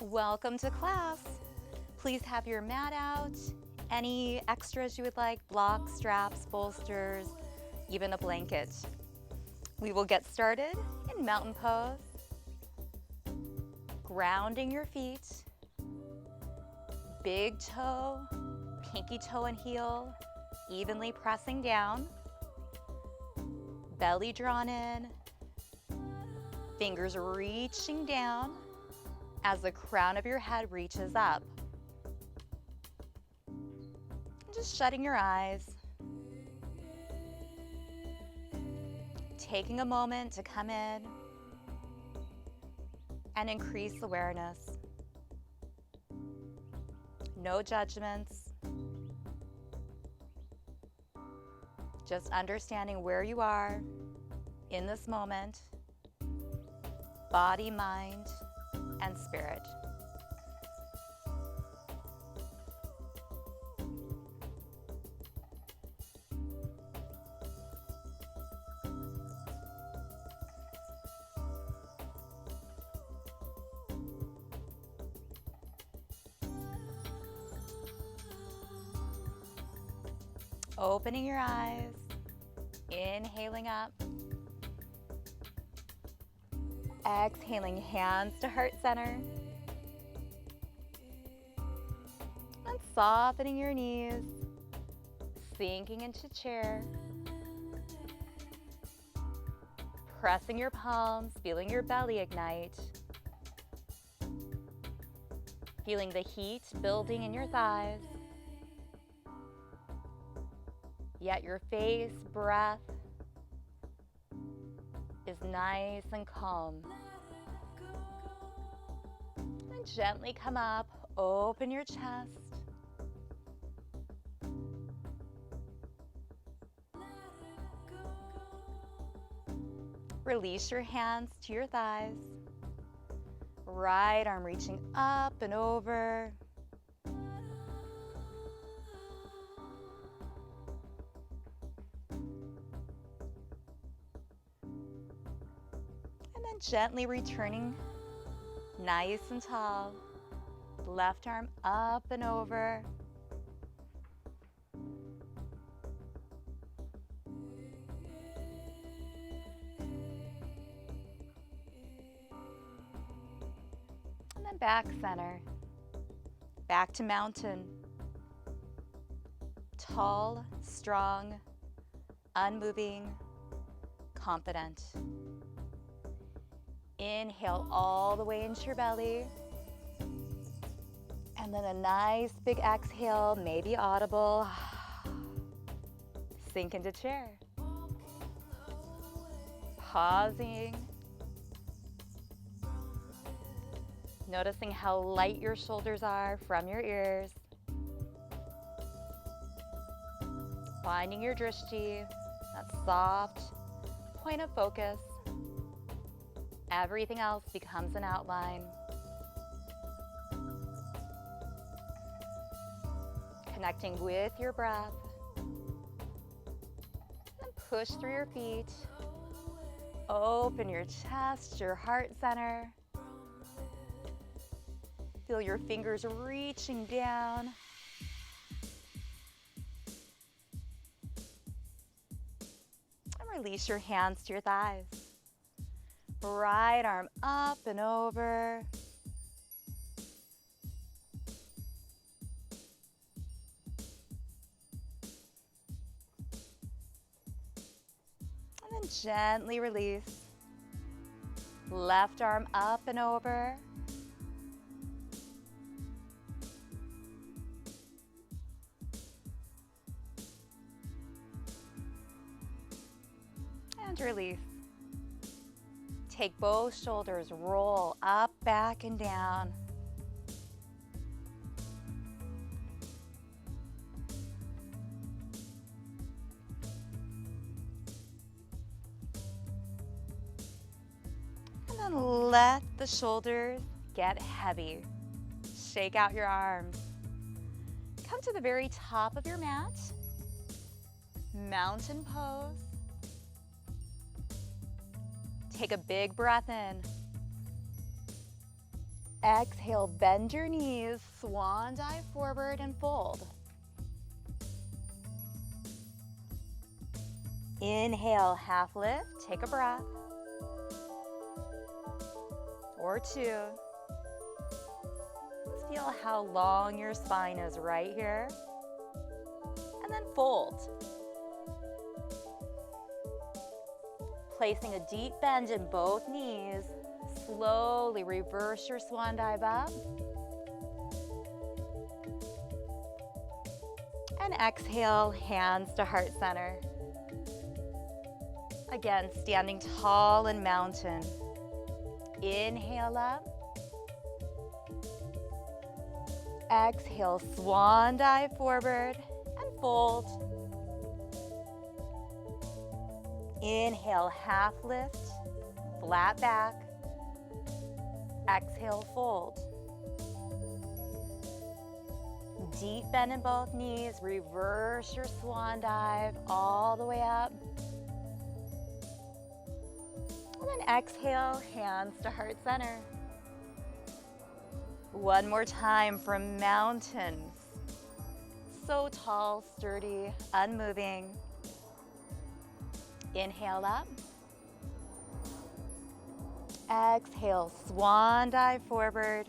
Welcome to class. Please have your mat out, any extras you would like, blocks, straps, bolsters, even a blanket. We will get started in mountain pose, grounding your feet, big toe, pinky toe and heel, evenly pressing down, belly drawn in, fingers reaching down as the crown of your head reaches up. Just shutting your eyes, taking a moment to come in and increase awareness. No judgments, just understanding where you are in this moment, body, mind, and spirit. Opening your eyes, inhaling up, exhaling, hands to heart center, and softening your knees, sinking into chair, pressing your palms, feeling your belly ignite, feeling the heat building in your thighs, yet your face, breath is nice and calm. And gently come up, open your chest. Release your hands to your thighs. Right arm reaching up and over. And then gently returning, nice and tall. Left arm up and over. And then back center. Back to mountain. Tall, strong, unmoving, confident. Inhale all the way into your belly. And then a nice big exhale, maybe audible. Sink into chair. Pausing. Noticing how light your shoulders are from your ears. Finding your drishti, that soft point of focus. Everything else becomes an outline. Connecting with your breath. And push through your feet. Open your chest, your heart center. Feel your fingers reaching down. And release your hands to your thighs. Right arm up and over. And then gently release. Left arm up and over. And release. Take both shoulders, roll up, back, and down. And then let the shoulders get heavy. Shake out your arms. Come to the very top of your mat. Mountain pose. Take a big breath in. Exhale, bend your knees, swan dive forward and fold. Inhale, half lift, take a breath. Or two. Feel how long your spine is right here. And then fold. Placing a deep bend in both knees, slowly reverse your swan dive up. And exhale, hands to heart center. Again, standing tall and mountain. Inhale up. Exhale, swan dive forward and fold. Inhale, half lift, flat back. Exhale, fold. Deep bend in both knees, reverse your swan dive all the way up. And then exhale, hands to heart center. One more time from mountains. So tall, sturdy, unmoving. Inhale up. Exhale, swan dive forward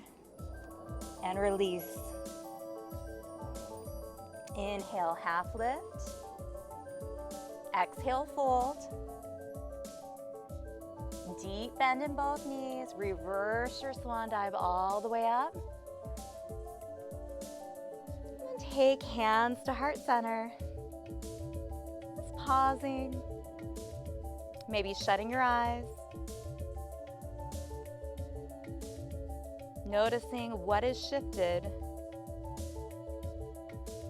and release. Inhale, half lift. Exhale, fold. Deep bend in both knees. Reverse your swan dive all the way up. And take hands to heart center. Just pausing. Maybe shutting your eyes. Noticing what is shifted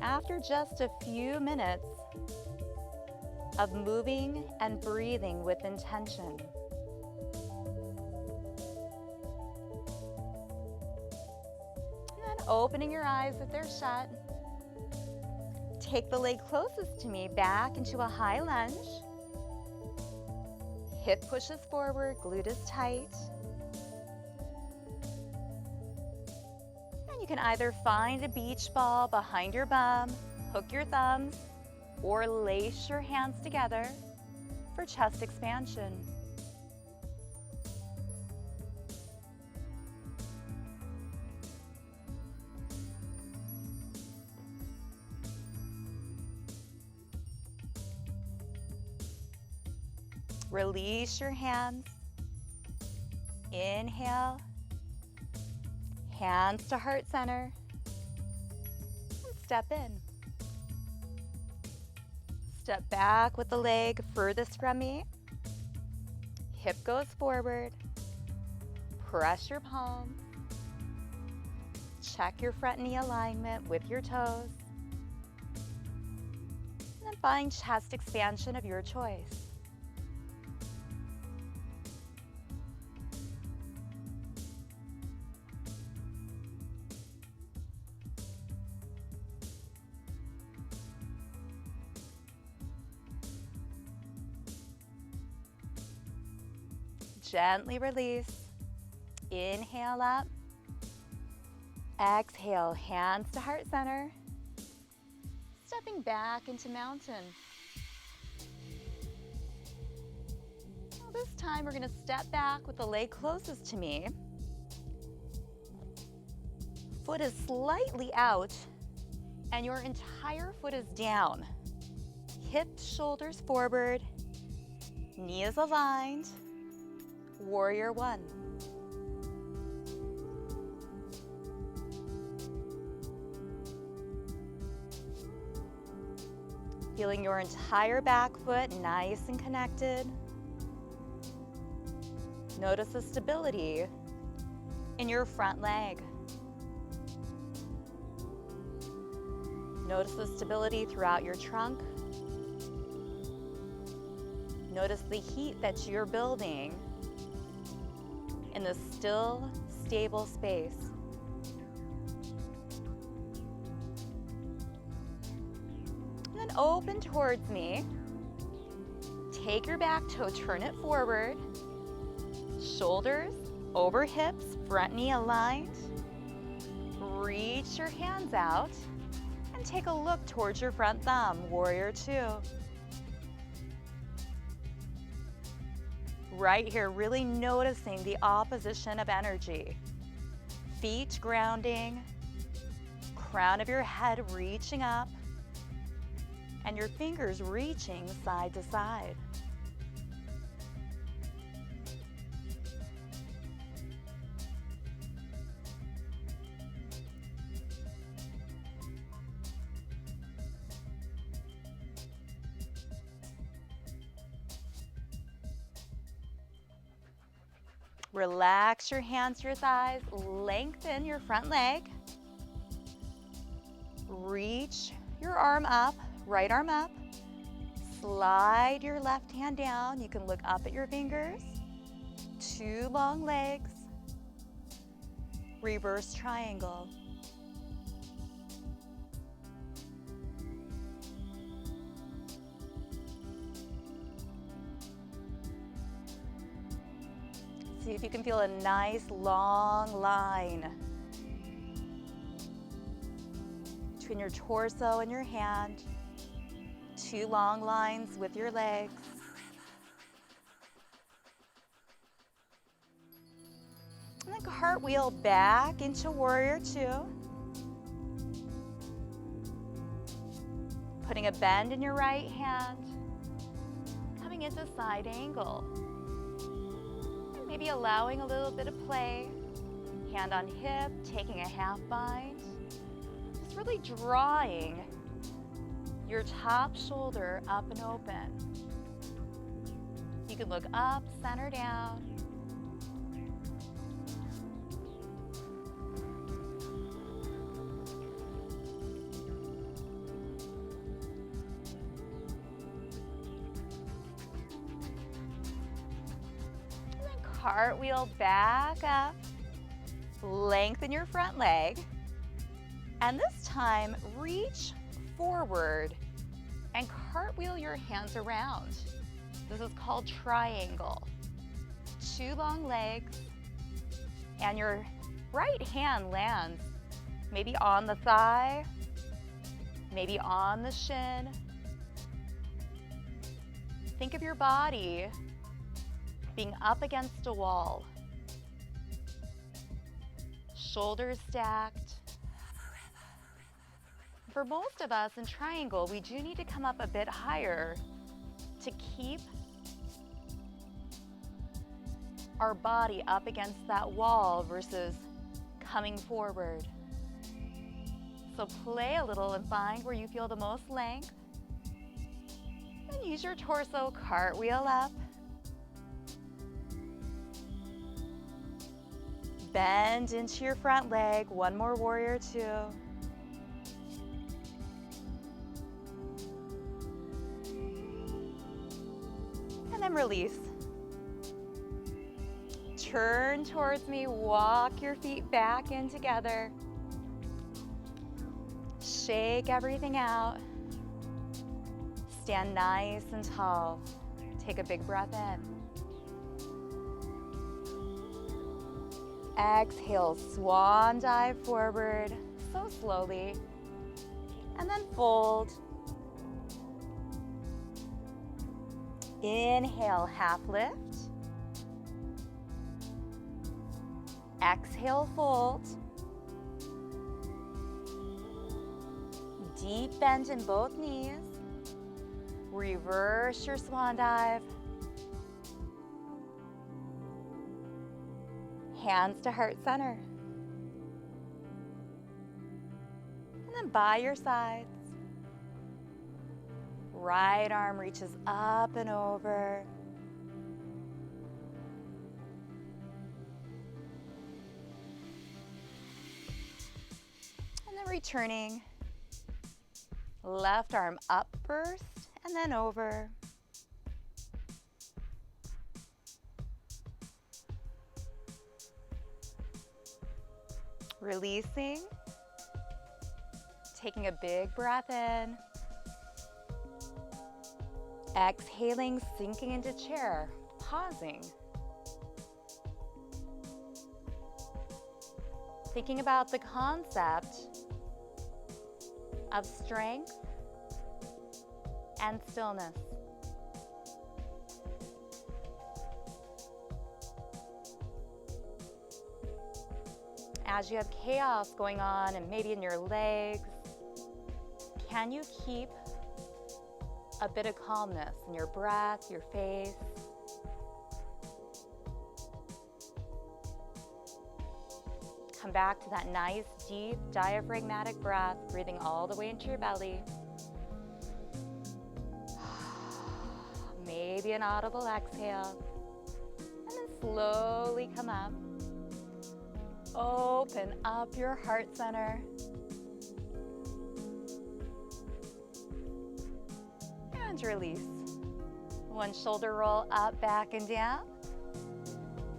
after just a few minutes of moving and breathing with intention. And then opening your eyes if they're shut. Take the leg closest to me back into a high lunge. Hip pushes forward, glute is tight. And you can either find a beach ball behind your bum, hook your thumbs, or lace your hands together for chest expansion. Release your hands. Inhale. Hands to heart center. And step in. Step back with the leg furthest from me. Hip goes forward. Press your palms. Check your front knee alignment with your toes. And then find chest expansion of your choice. Gently release. Inhale up. Exhale, hands to heart center. Stepping back into mountain. Now this time we're going to step back with the leg closest to me. Foot is slightly out and your entire foot is down. Hips, shoulders forward. Knee is aligned. Warrior one. Feeling your entire back foot nice and connected. Notice the stability in your front leg. Notice the stability throughout your trunk. Notice the heat that you're building in this still, stable space. And then open towards me. Take your back toe, turn it forward. Shoulders over hips, front knee aligned. Reach your hands out and take a look towards your front thumb, warrior two. Right here, really noticing the opposition of energy. Feet grounding, crown of your head reaching up, and your fingers reaching side to side. Relax your hands to your thighs, lengthen your front leg. Reach your arm up, right arm up. Slide your left hand down. You can look up at your fingers. Two long legs. Reverse triangle. See if you can feel a nice long line between your torso and your hand. Two long lines with your legs. And then cartwheel back into warrior two. Putting a bend in your right hand. Coming into side angle. Maybe allowing a little bit of play. Hand on hip, taking a half bind. Just really drawing your top shoulder up and open. You can look up, center down. Cartwheel back up, lengthen your front leg, and this time reach forward and cartwheel your hands around. This is called triangle. Two long legs, and your right hand lands maybe on the thigh, maybe on the shin. Think of your body being up against a wall. Shoulders stacked. For most of us in triangle, we do need to come up a bit higher to keep our body up against that wall versus coming forward. So play a little and find where you feel the most length. And use your torso, cartwheel up. Bend into your front leg, one more warrior two. And then release. Turn towards me, walk your feet back in together. Shake everything out. Stand nice and tall. Take a big breath in. Exhale, swan dive forward, so slowly, and then fold. Inhale, half lift. Exhale, fold. Deep bend in both knees. Reverse your swan dive. Hands to heart center. And then by your sides. Right arm reaches up and over. And then returning. Left arm up first and then over. Releasing, taking a big breath in, exhaling, sinking into chair, pausing. Thinking about the concept of strength and stillness. As you have chaos going on and maybe in your legs, can you keep a bit of calmness in your breath, your face? Come back to that nice, deep, diaphragmatic breath, breathing all the way into your belly. Maybe an audible exhale. And then slowly come up. Open up your heart center. And release. One shoulder roll up, back, and down.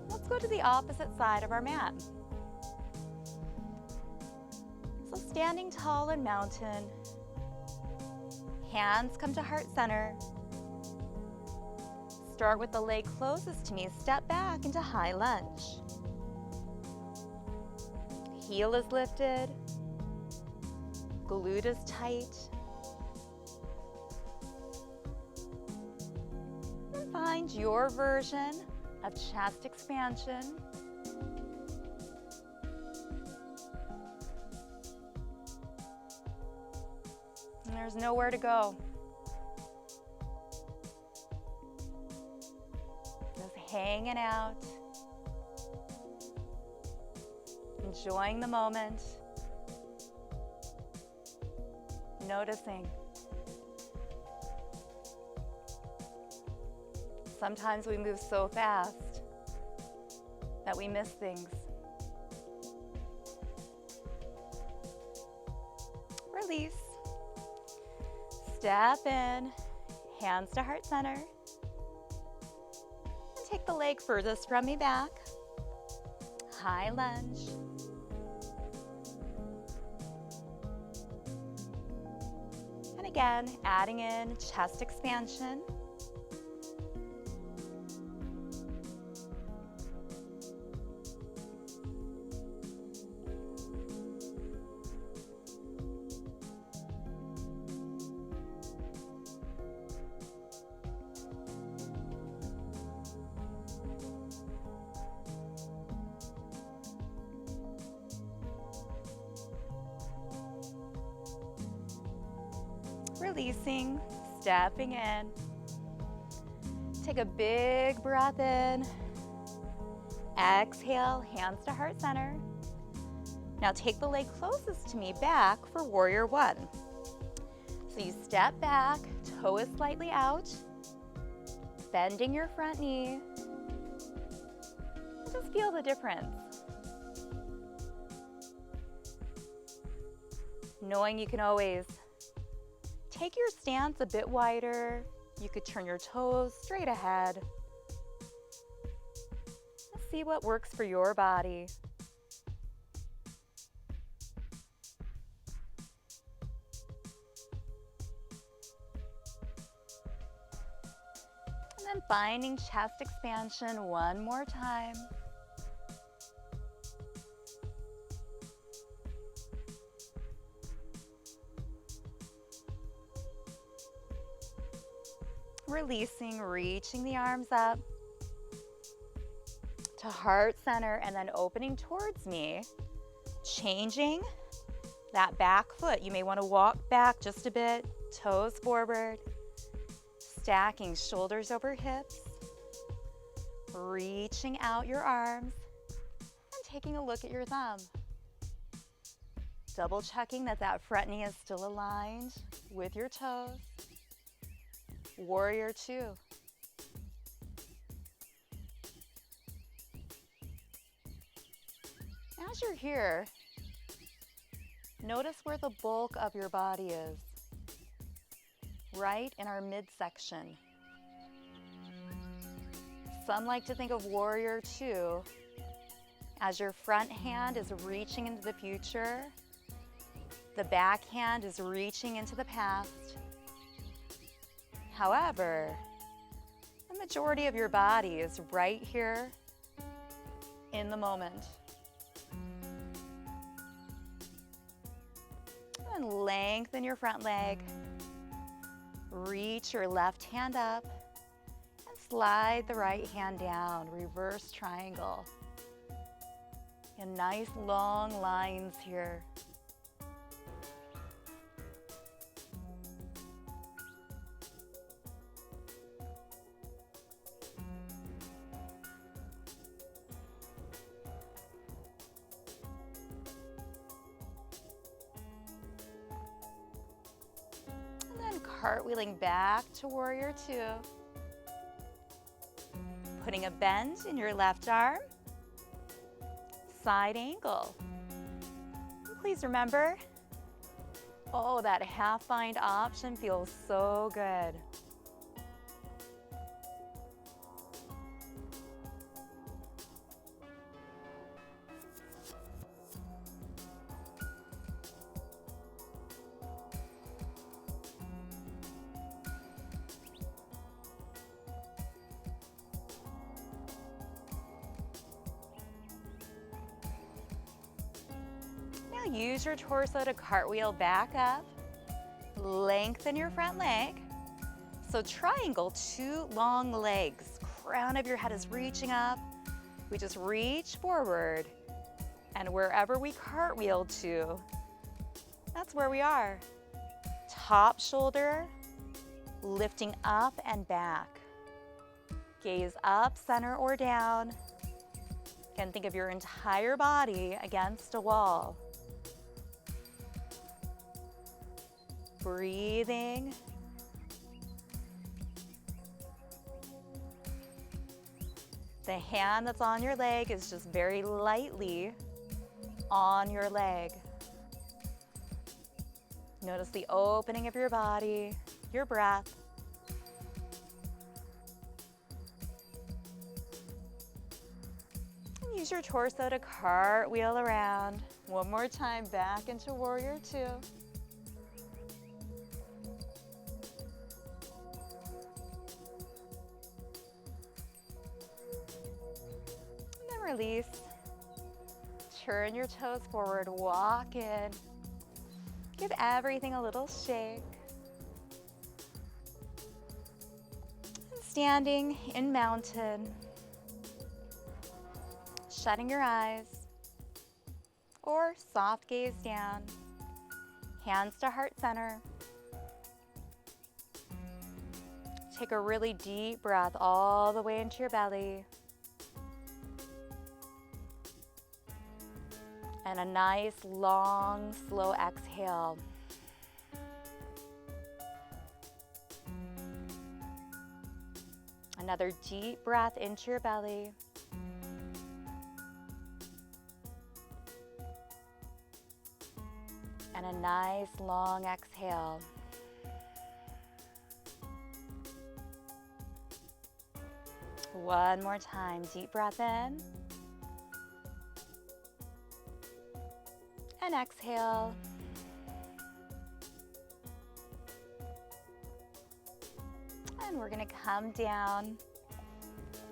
Let's go to the opposite side of our mat. So standing tall in mountain, hands come to heart center. Start with the leg closest to me, step back into high lunge. Heel is lifted, glute is tight. And find your version of chest expansion. And there's nowhere to go. Just hanging out. Enjoying the moment, noticing. Sometimes we move so fast that we miss things. Release. Step in, hands to heart center. And take the leg furthest from me back. High lunge. And again, adding in chest expansion. Releasing, stepping in. Take a big breath in. Exhale, hands to heart center. Now take the leg closest to me back for warrior one. So you step back, toe is slightly out, bending your front knee. Just feel the difference. Knowing you can always take your stance a bit wider. You could turn your toes straight ahead. Let's see what works for your body. And then finding chest expansion one more time. Releasing, reaching the arms up to heart center and then opening towards me, changing that back foot. You may want to walk back just a bit, toes forward, stacking shoulders over hips, reaching out your arms and taking a look at your thumb. Double checking that that front knee is still aligned with your toes. Warrior two. As you're here, notice where the bulk of your body is. Right in our midsection. Some like to think of warrior two as your front hand is reaching into the future. The back hand is reaching into the past. However, the majority of your body is right here in the moment. lengthen your front leg. Reach your left hand up and slide the right hand down. Reverse triangle. And nice long lines here. Cartwheeling back to warrior two. Putting a bend in your left arm. Side angle. And please remember, oh, that half bind option feels so good. Use your torso to cartwheel back up. Lengthen your front leg. So triangle, two long legs. Crown of your head is reaching up. We just reach forward. And wherever we cartwheel to, that's where we are. Top shoulder, lifting up and back. Gaze up, center, or down. Again, think of your entire body against a wall. Breathing. The hand that's on your leg is just very lightly on your leg. Notice the opening of your body, your breath. And use your torso to cartwheel around. One more time, back into warrior two. Release. Turn your toes forward, walk in. Give everything a little shake. And standing in mountain. Shutting your eyes. Or soft gaze down. Hands to heart center. Take a really deep breath all the way into your belly. And a nice, long, slow exhale. Another deep breath into your belly. And a nice, long exhale. One more time, deep breath in. And exhale. And we're going to come down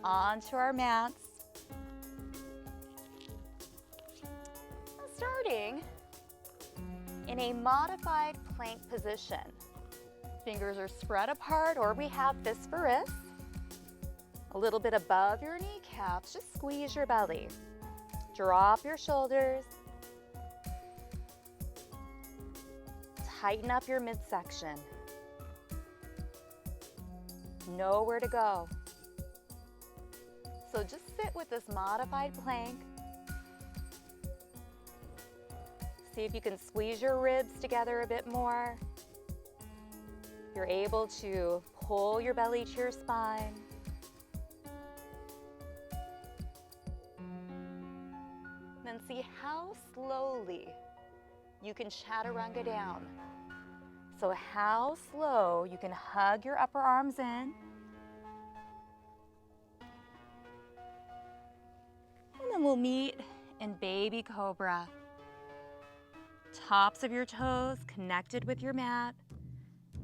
onto our mats. Starting in a modified plank position. Fingers are spread apart, or we have fists for wrists. A little bit above your kneecaps, just squeeze your belly. Drop your shoulders. Tighten up your midsection. Know where to go. So just sit with this modified plank. See if you can squeeze your ribs together a bit more. You're able to pull your belly to your spine. Then see how slowly you can chaturanga down. So how slow you can hug your upper arms in. And then we'll meet in baby cobra. Tops of your toes connected with your mat.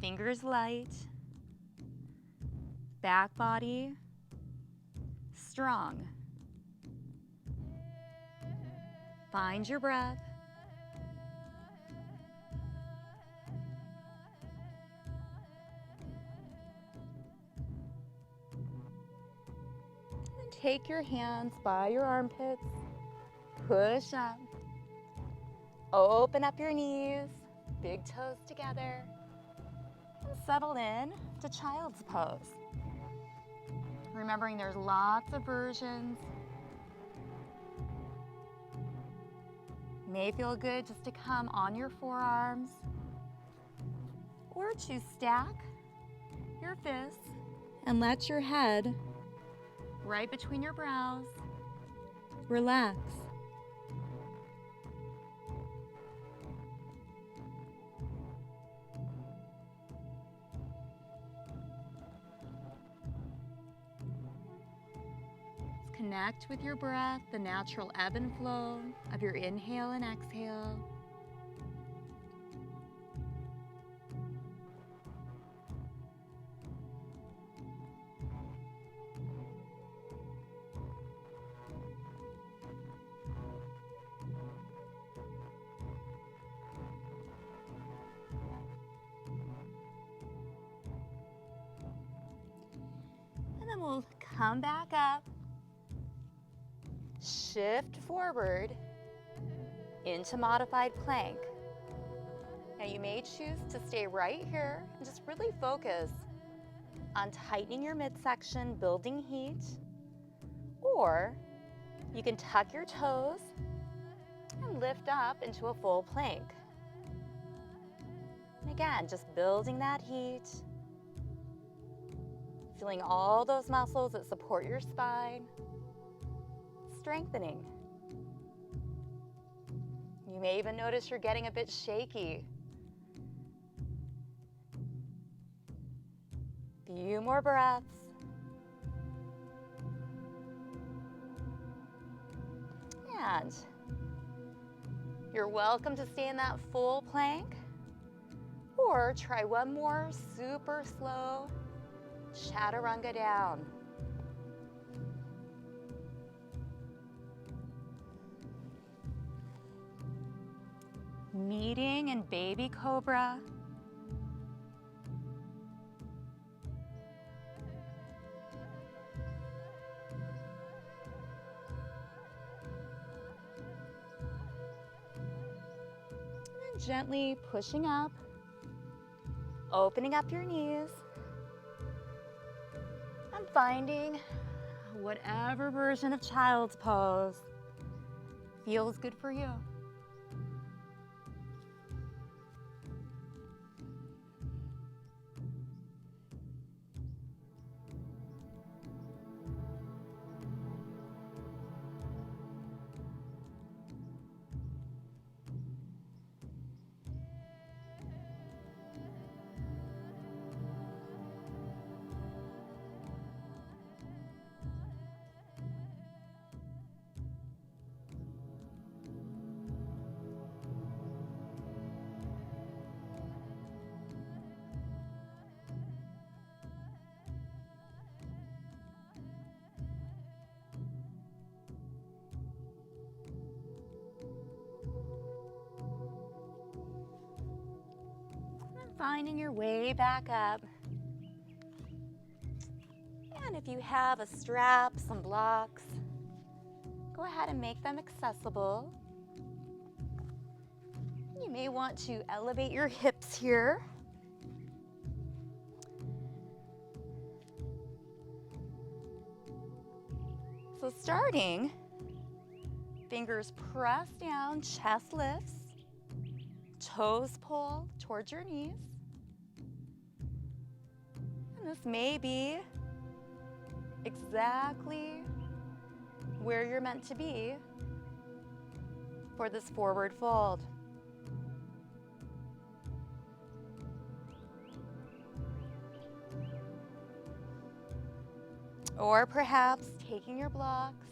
Fingers light. Back body strong. Find your breath. take your hands by your armpits, push up, open up your knees, big toes together, and settle in to child's pose. Remembering there's lots of versions. May feel good just to come on your forearms or to stack your fists and let your head right between your brows relax. Connect with your breath, the natural ebb and flow of your inhale and exhale. And then we'll come back up. Shift forward into modified plank. Now you may choose to stay right here and just really focus on tightening your midsection, building heat, or you can tuck your toes and lift up into a full plank. And again, just building that heat, feeling all those muscles that support your spine, strengthening. You may even notice you're getting a bit shaky. Few more breaths. And you're welcome to stay in that full plank, or try one more super slow chaturanga down. Meeting in baby cobra. And gently pushing up, opening up your knees, and finding whatever version of child's pose feels good for you. Finding your way back up. And if you have a strap, some blocks, go ahead and make them accessible. You may want to elevate your hips here. So starting, fingers press down, chest lifts, toes pull towards your knees. And this may be exactly where you're meant to be for this forward fold. Or perhaps taking your blocks,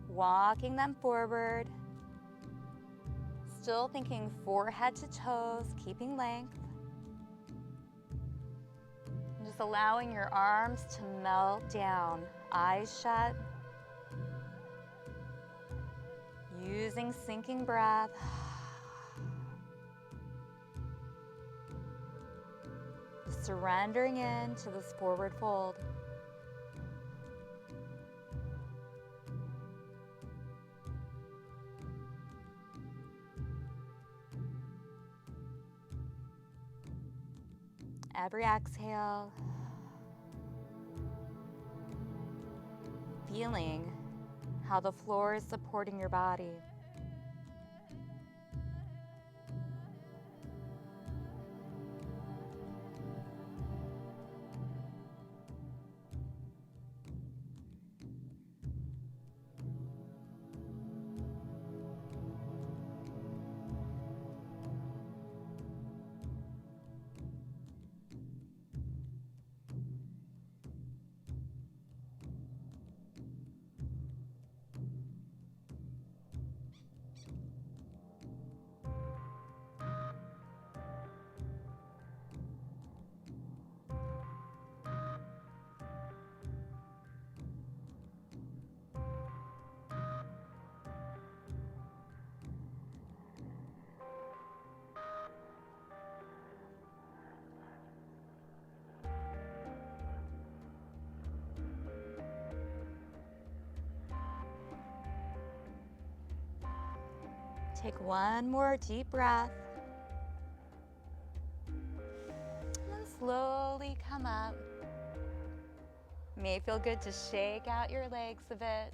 walking them forward, still thinking forehead to toes, keeping length. And just allowing your arms to melt down, eyes shut. Using sinking breath. Surrendering into this forward fold. Every exhale, feeling how the floor is supporting your body. Take one more deep breath. And then slowly come up. May feel good to shake out your legs a bit.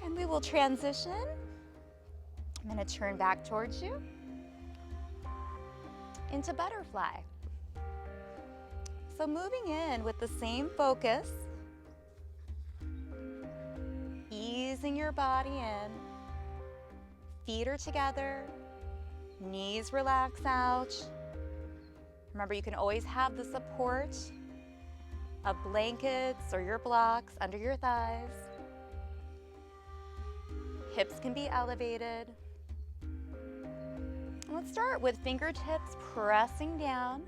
And we will transition. I'm going to turn back towards you into butterfly. So moving in with the same focus, easing your body in. Feet are together, knees relax out. Remember, you can always have the support of blankets or your blocks under your thighs. Hips can be elevated. Let's start with fingertips pressing down.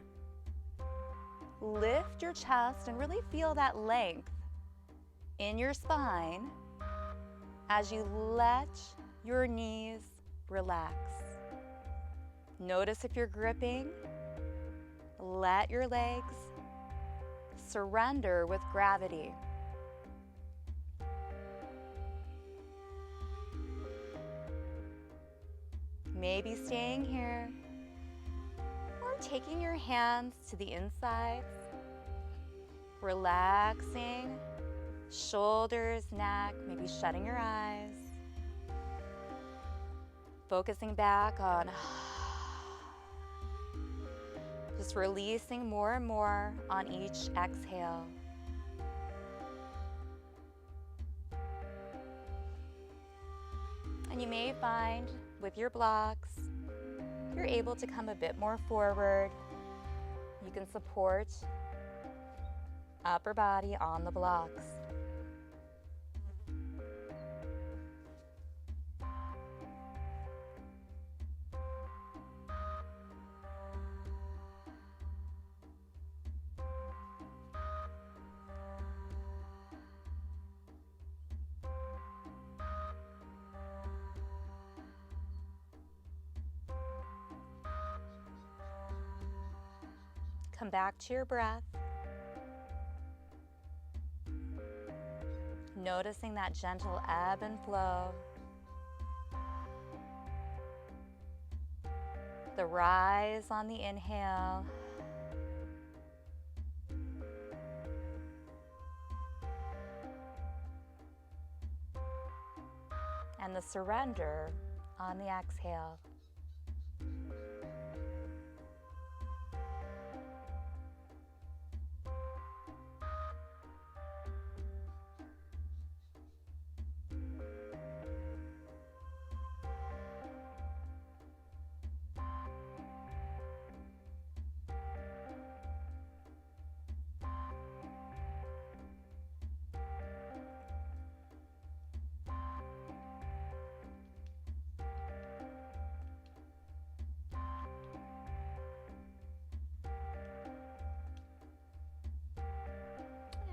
Lift your chest and really feel that length in your spine as you let your knees relax. Notice if you're gripping. Let your legs surrender with gravity. Maybe staying here or taking your hands to the insides, relaxing shoulders, neck, maybe shutting your eyes. Focusing back on just releasing more and more on each exhale. And you may find with your blocks, you're able to come a bit more forward. You can support upper body on the blocks. Come back to your breath. Noticing that gentle ebb and flow. The rise on the inhale. And the surrender on the exhale.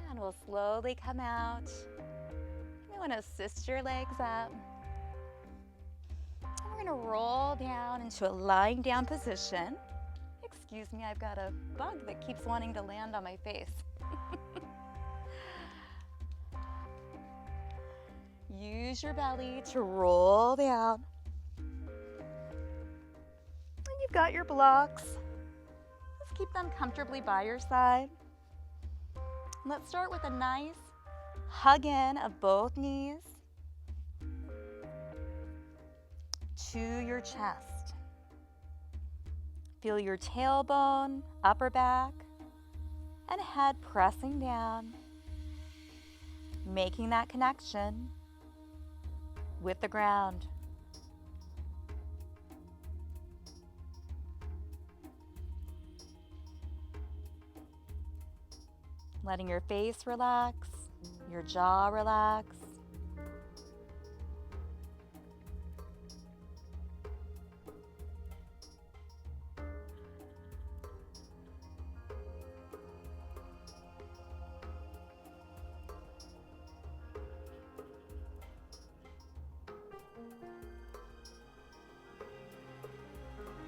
And we'll slowly come out. You want to assist your legs up. And we're going to roll down into a lying down position. Excuse me, I've got a bug that keeps wanting to land on my face. Use your belly to roll down. And you've got your blocks. keep them comfortably by your side. Let's start with a nice hug in of both knees to your chest. Feel your tailbone, upper back, and head pressing down, making that connection with the ground. Letting your face relax, your jaw relax.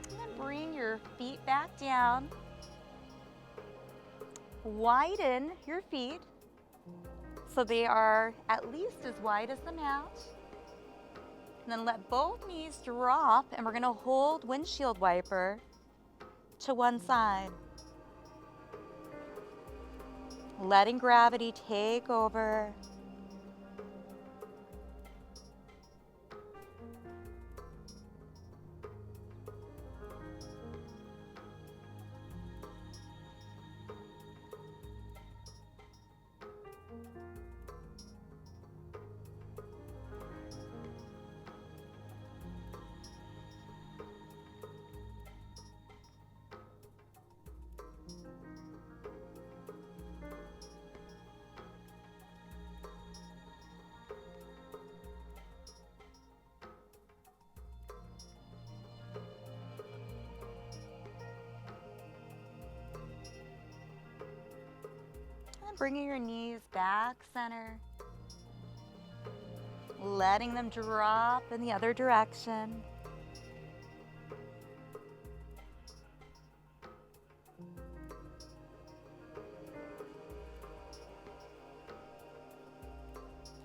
And then bring your feet back down. Widen your feet so they are at least as wide as the mat. And then let both knees drop, and we're going to hold windshield wiper to one side. Letting gravity take over. Bringing your knees back center, letting them drop in the other direction.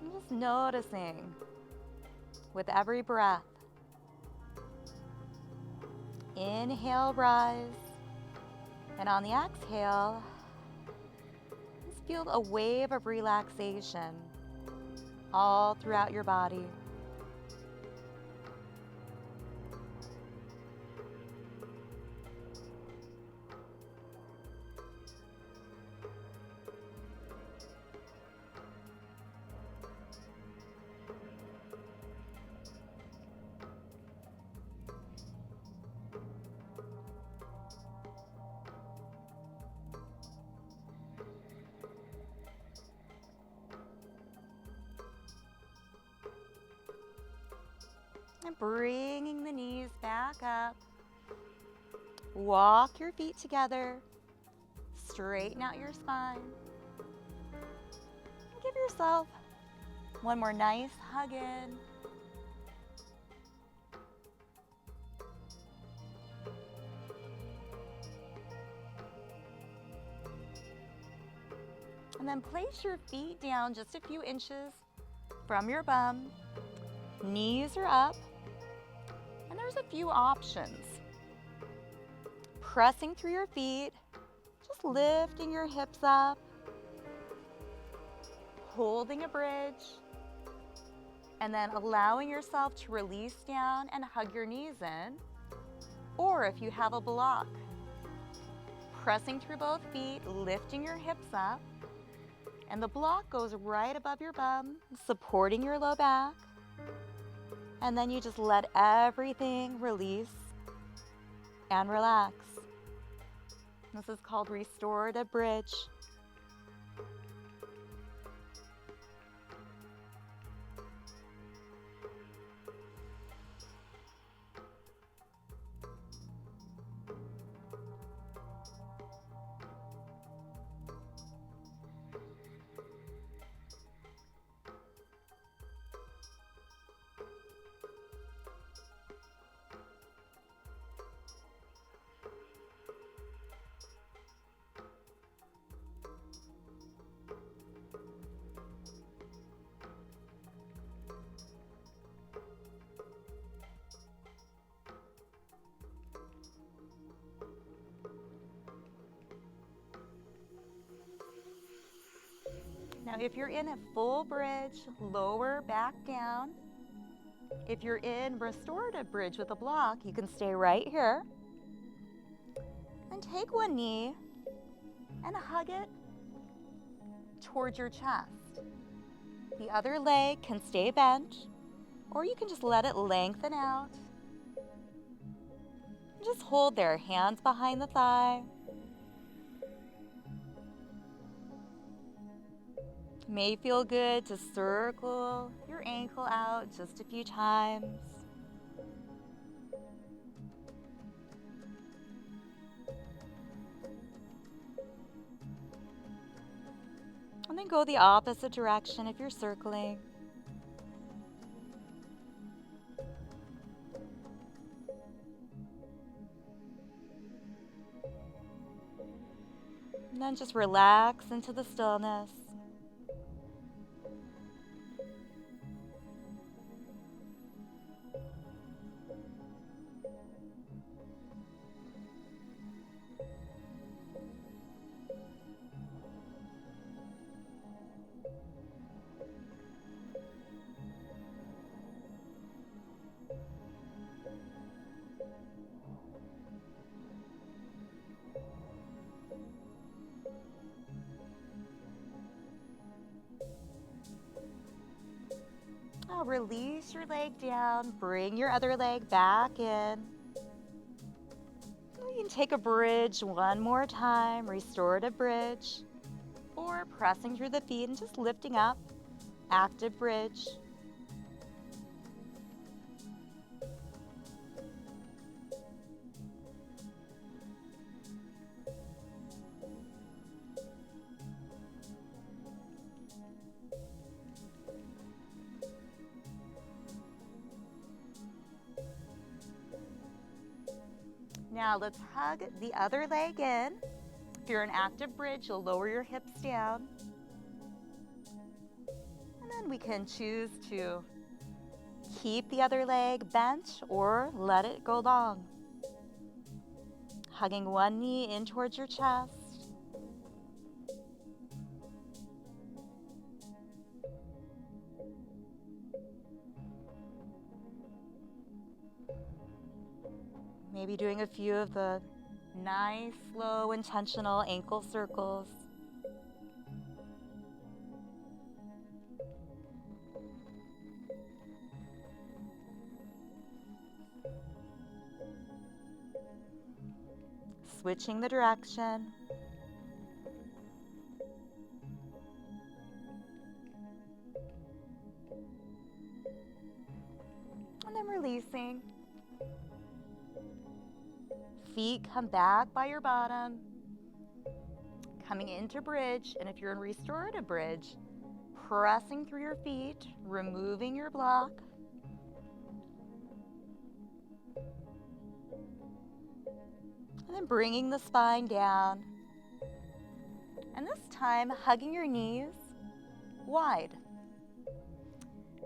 And just noticing with every breath. Inhale, rise, and on the exhale, feel a wave of relaxation all throughout your body. And bringing the knees back up. Walk your feet together. Straighten out your spine. And give yourself one more nice hug in. And then place your feet down just a few inches from your bum. Knees are up. And there's a few options. Pressing through your feet, just lifting your hips up, holding a bridge, and then allowing yourself to release down and hug your knees in. Or if you have a block, pressing through both feet, lifting your hips up, and the block goes right above your bum, supporting your low back. And then you just let everything release and relax. This is called restorative bridge. Now, if you're in a full bridge, lower back down. If you're in restorative bridge with a block, you can stay right here. And take one knee and hug it towards your chest. The other leg can stay bent, or you can just let it lengthen out. Just hold there, hands behind the thigh. It may feel good to circle your ankle out just a few times. And then go the opposite direction if you're circling. And then just relax into the stillness. Now release your leg down, bring your other leg back in. You can take a bridge one more time, restorative bridge, or pressing through the feet and just lifting up, active bridge. Now let's hug the other leg in. If you're in active bridge, you'll lower your hips down. And then we can choose to keep the other leg bent or let it go long. Hugging one knee in towards your chest. Maybe doing a few of the nice, slow, intentional ankle circles. Switching the direction. And then releasing. Feet come back by your bottom, coming into bridge, and if you're in restorative bridge, pressing through your feet, removing your block. And then bringing the spine down. And this time, hugging your knees wide.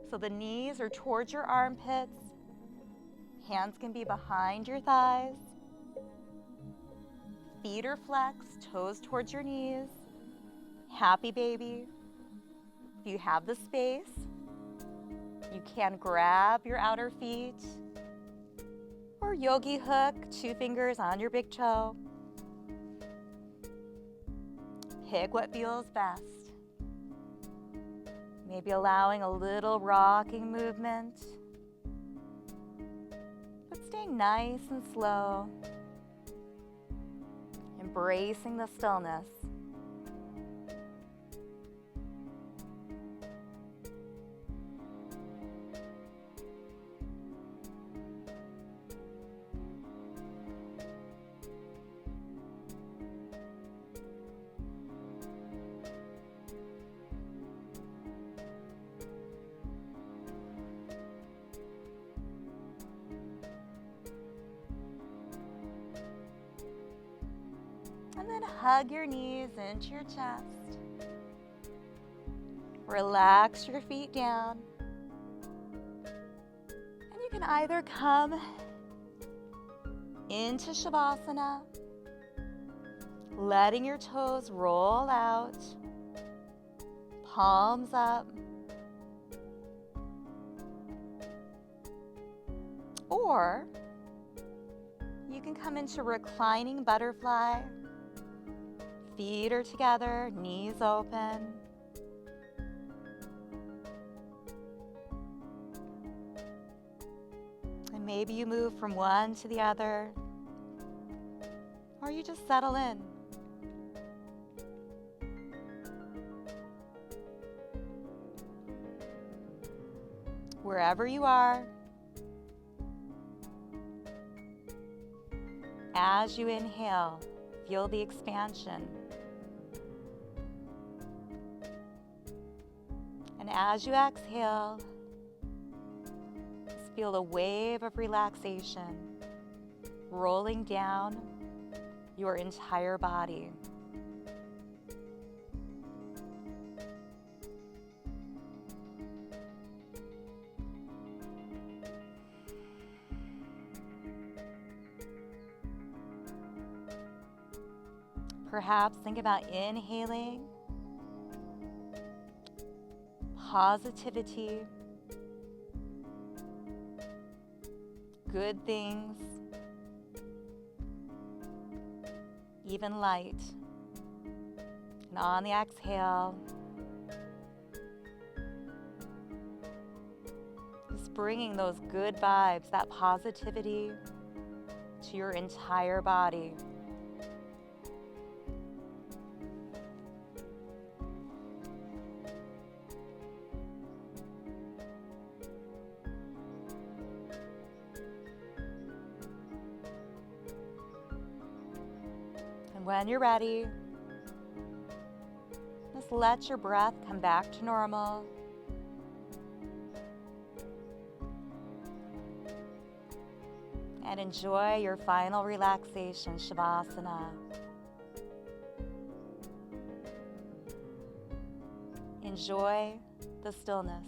So the knees are towards your armpits, hands can be behind your thighs. Feet are flexed, toes towards your knees. Happy baby. If you have the space, you can grab your outer feet or yogi hook, 2 fingers on your big toe. Pick what feels best. Maybe allowing a little rocking movement, but staying nice and slow. Embracing the stillness. And then hug your knees into your chest. Relax your feet down. And you can either come into Shavasana, letting your toes roll out, palms up. Or you can come into reclining butterfly. Feet are together, knees open. And maybe you move from one to the other, or you just settle in. Wherever you are, as you inhale, feel the expansion. And as you exhale, just feel a wave of relaxation rolling down your entire body. Perhaps think about inhaling positivity, good things, even light. And on the exhale, just bringing those good vibes, that positivity to your entire body. When you're ready, just let your breath come back to normal. And enjoy your final relaxation, Shavasana. Enjoy the stillness.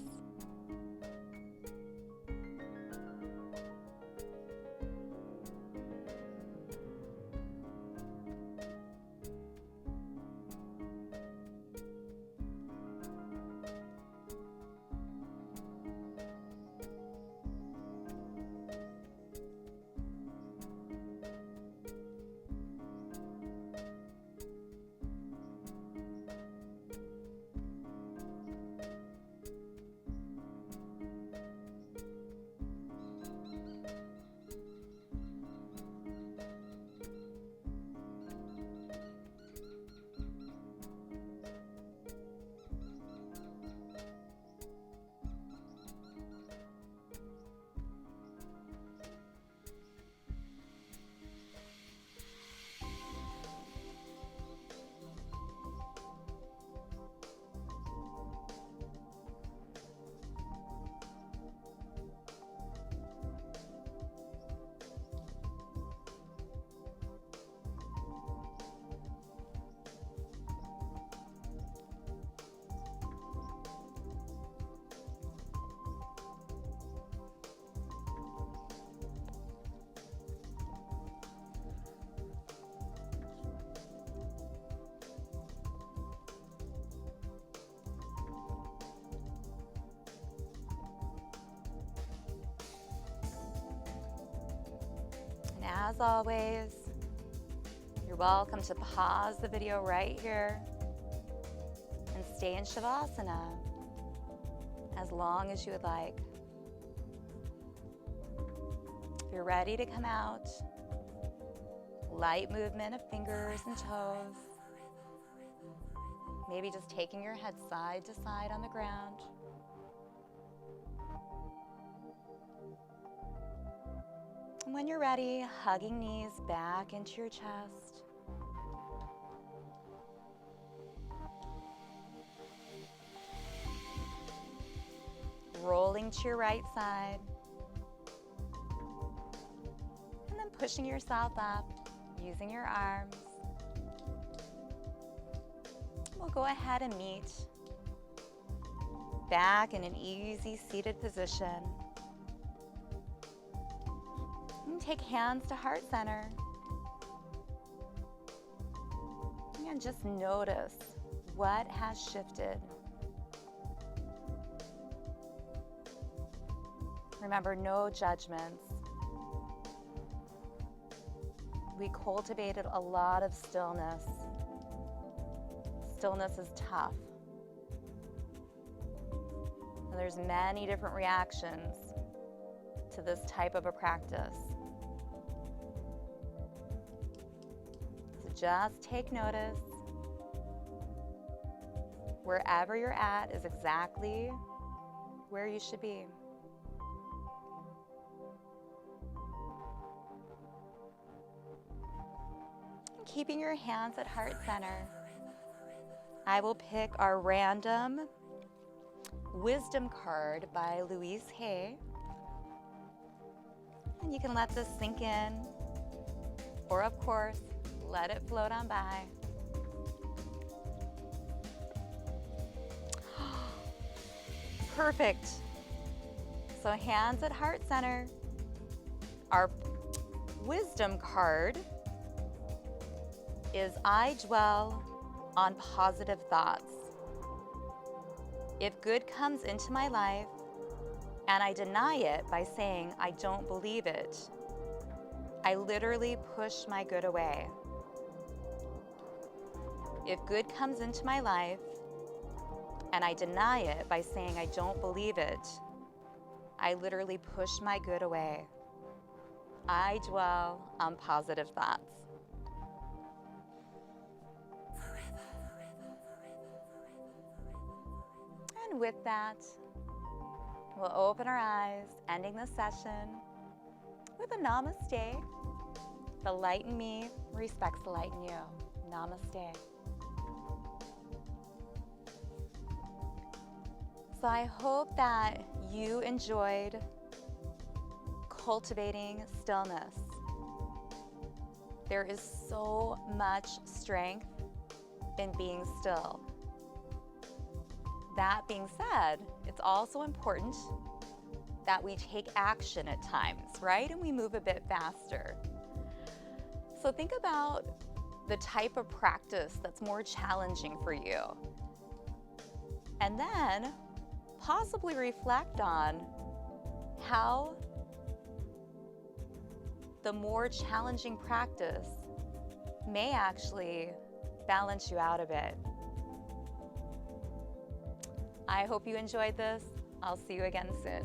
As always, you're welcome to pause the video right here and stay in Shavasana as long as you would like. If you're ready to come out, light movement of fingers and toes. Maybe just taking your head side to side on the ground. And when you're ready, hugging knees back into your chest. Rolling to your right side. And then pushing yourself up, using your arms. We'll go ahead and meet back in an easy seated position. And take hands to heart center. And just notice what has shifted Remember, no judgments. We cultivated a lot of stillness. Stillness is tough. And there's many different reactions to this type of a practice. So just take notice. Wherever you're at is exactly where you should be. Keeping your hands at heart center, I will pick our random wisdom card by Louise Hay. And you can let this sink in, or of course, let it float on by. Perfect. So hands at heart center. Our wisdom card is I dwell on positive thoughts. If good comes into my life and I deny it by saying I don't believe it, I literally push my good away. If good comes into my life and I deny it by saying I don't believe it, I literally push my good away. I dwell on positive thoughts. And with that, we'll open our eyes, ending the session with a namaste. The light in me respects the light in you. Namaste. So I hope that you enjoyed cultivating stillness. There is so much strength in being still. That being said, it's also important that we take action at times, right? And we move a bit faster. So think about the type of practice that's more challenging for you. And then possibly reflect on how the more challenging practice may actually balance you out a bit. I hope you enjoyed this. I'll see you again soon.